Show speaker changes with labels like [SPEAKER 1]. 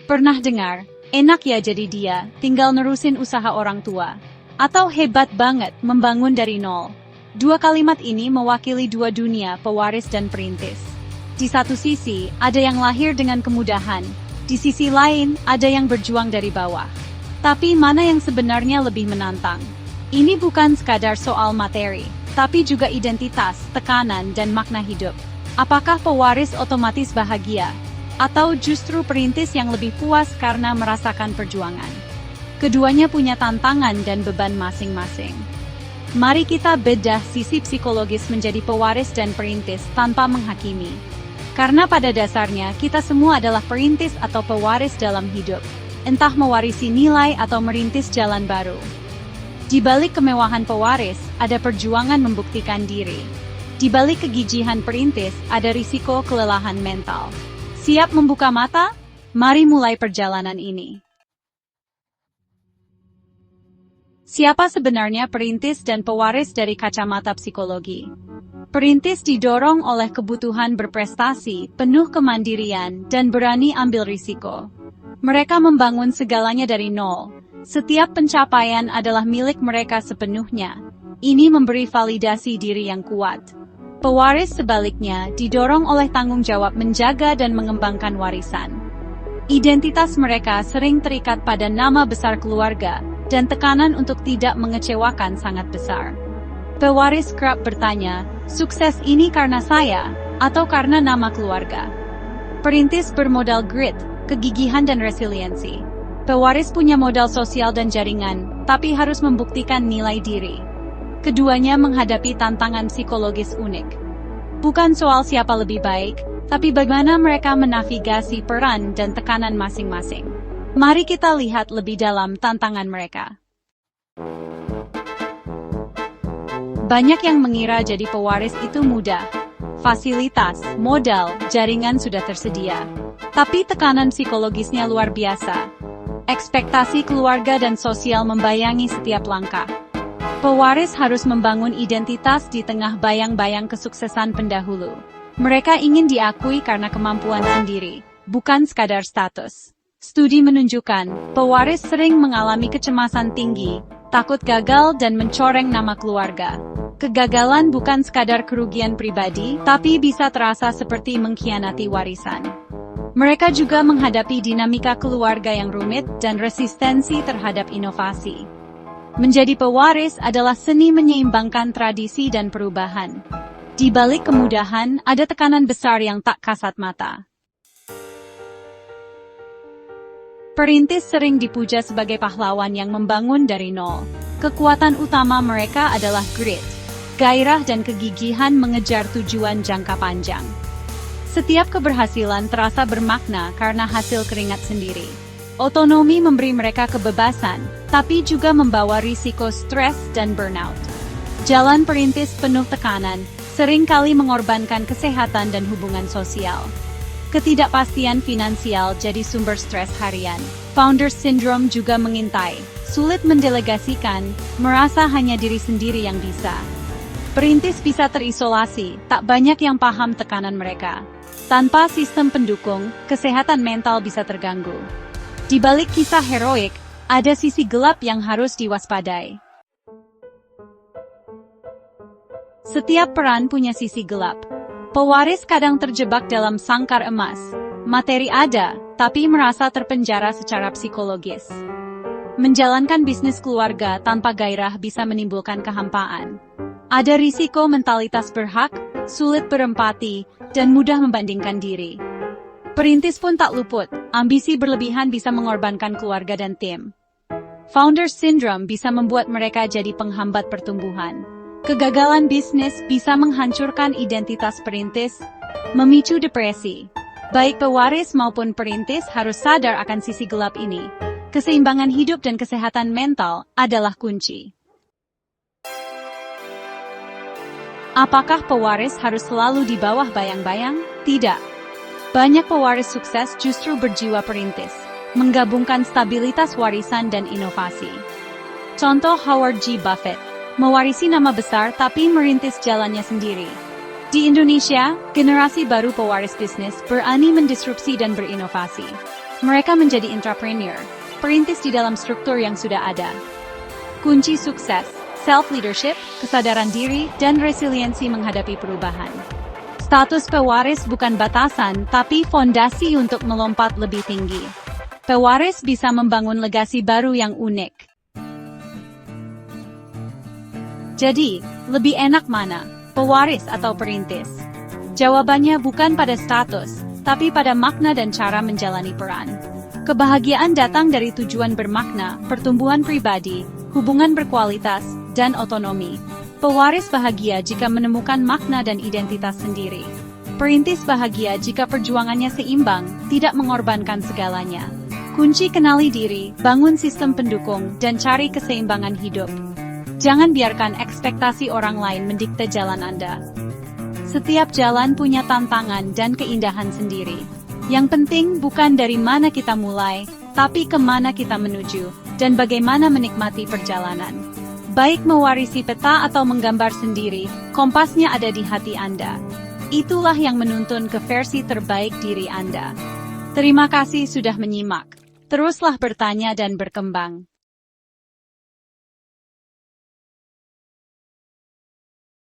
[SPEAKER 1] Pernah dengar, enak ya jadi dia, tinggal nerusin usaha orang tua. Atau hebat banget, membangun dari nol. Dua kalimat ini mewakili dua dunia, pewaris dan perintis. Di satu sisi, ada yang lahir dengan kemudahan. Di sisi lain, ada yang berjuang dari bawah. Tapi mana yang sebenarnya lebih menantang? Ini bukan sekadar soal materi, tapi juga identitas, tekanan, dan makna hidup. Apakah pewaris otomatis bahagia? Atau justru perintis yang lebih puas karena merasakan perjuangan? Keduanya punya tantangan dan beban masing-masing. Mari kita bedah sisi psikologis menjadi pewaris dan perintis tanpa menghakimi. Karena pada dasarnya kita semua adalah perintis atau pewaris dalam hidup, entah mewarisi nilai atau merintis jalan baru. Di balik kemewahan pewaris, ada perjuangan membuktikan diri. Di balik kegigihan perintis, ada risiko kelelahan mental. Siap membuka mata? Mari mulai perjalanan ini. Siapa sebenarnya perintis dan pewaris dari kacamata psikologi? Perintis didorong oleh kebutuhan berprestasi, penuh kemandirian, dan berani ambil risiko. Mereka membangun segalanya dari nol. Setiap pencapaian adalah milik mereka sepenuhnya. Ini memberi validasi diri yang kuat. Pewaris sebaliknya didorong oleh tanggung jawab menjaga dan mengembangkan warisan. Identitas mereka sering terikat pada nama besar keluarga, dan tekanan untuk tidak mengecewakan sangat besar. Pewaris kerap bertanya, sukses ini karena saya, atau karena nama keluarga? Perintis bermodal grit, kegigihan dan resiliensi. Pewaris punya modal sosial dan jaringan, tapi harus membuktikan nilai diri. Keduanya menghadapi tantangan psikologis unik. Bukan soal siapa lebih baik, tapi bagaimana mereka menavigasi peran dan tekanan masing-masing. Mari kita lihat lebih dalam tantangan mereka. Banyak yang mengira jadi pewaris itu mudah. Fasilitas, modal, jaringan sudah tersedia. Tapi tekanan psikologisnya luar biasa. Ekspektasi keluarga dan sosial membayangi setiap langkah. Pewaris harus membangun identitas di tengah bayang-bayang kesuksesan pendahulu. Mereka ingin diakui karena kemampuan sendiri, bukan sekadar status. Studi menunjukkan, pewaris sering mengalami kecemasan tinggi, takut gagal dan mencoreng nama keluarga. Kegagalan bukan sekadar kerugian pribadi, tapi bisa terasa seperti mengkhianati warisan. Mereka juga menghadapi dinamika keluarga yang rumit dan resistensi terhadap inovasi. Menjadi pewaris adalah seni menyeimbangkan tradisi dan perubahan. Di balik kemudahan, ada tekanan besar yang tak kasat mata. Perintis sering dipuja sebagai pahlawan yang membangun dari nol. Kekuatan utama mereka adalah grit, gairah dan kegigihan mengejar tujuan jangka panjang. Setiap keberhasilan terasa bermakna karena hasil keringat sendiri. Otonomi memberi mereka kebebasan, tapi juga membawa risiko stres dan burnout. Jalan perintis penuh tekanan, seringkali mengorbankan kesehatan dan hubungan sosial. Ketidakpastian finansial jadi sumber stres harian. Founder syndrome juga mengintai, sulit mendelegasikan, merasa hanya diri sendiri yang bisa. Perintis bisa terisolasi, tak banyak yang paham tekanan mereka. Tanpa sistem pendukung, kesehatan mental bisa terganggu. Di balik kisah heroik, ada sisi gelap yang harus diwaspadai. Setiap peran punya sisi gelap. Pewaris kadang terjebak dalam sangkar emas. Materi ada, tapi merasa terpenjara secara psikologis. Menjalankan bisnis keluarga tanpa gairah bisa menimbulkan kehampaan. Ada risiko mentalitas berhak, sulit berempati, dan mudah membandingkan diri. Perintis pun tak luput, ambisi berlebihan bisa mengorbankan keluarga dan tim. Founder syndrome bisa membuat mereka jadi penghambat pertumbuhan. Kegagalan bisnis bisa menghancurkan identitas perintis, memicu depresi. Baik pewaris maupun perintis harus sadar akan sisi gelap ini. Keseimbangan hidup dan kesehatan mental adalah kunci. Apakah pewaris harus selalu di bawah bayang-bayang? Tidak. Banyak pewaris sukses justru berjiwa perintis, menggabungkan stabilitas warisan dan inovasi. Contoh Howard G. Buffett, mewarisi nama besar tapi merintis jalannya sendiri. Di Indonesia, generasi baru pewaris bisnis berani mendisrupsi dan berinovasi. Mereka menjadi entrepreneur, perintis di dalam struktur yang sudah ada. Kunci sukses, self-leadership, kesadaran diri, dan resiliensi menghadapi perubahan. Status pewaris bukan batasan, tapi fondasi untuk melompat lebih tinggi. Pewaris bisa membangun legasi baru yang unik. Jadi, lebih enak mana, pewaris atau perintis? Jawabannya bukan pada status, tapi pada makna dan cara menjalani peran. Kebahagiaan datang dari tujuan bermakna, pertumbuhan pribadi, hubungan berkualitas, dan otonomi. Pewaris bahagia jika menemukan makna dan identitas sendiri. Perintis bahagia jika perjuangannya seimbang, tidak mengorbankan segalanya. Kunci kenali diri, bangun sistem pendukung, dan cari keseimbangan hidup. Jangan biarkan ekspektasi orang lain mendikte jalan Anda. Setiap jalan punya tantangan dan keindahan sendiri. Yang penting bukan dari mana kita mulai, tapi kemana kita menuju, dan bagaimana menikmati perjalanan. Baik mewarisi peta atau menggambar sendiri, kompasnya ada di hati Anda. Itulah yang menuntun ke versi terbaik diri Anda. Terima kasih sudah menyimak. Teruslah bertanya dan berkembang.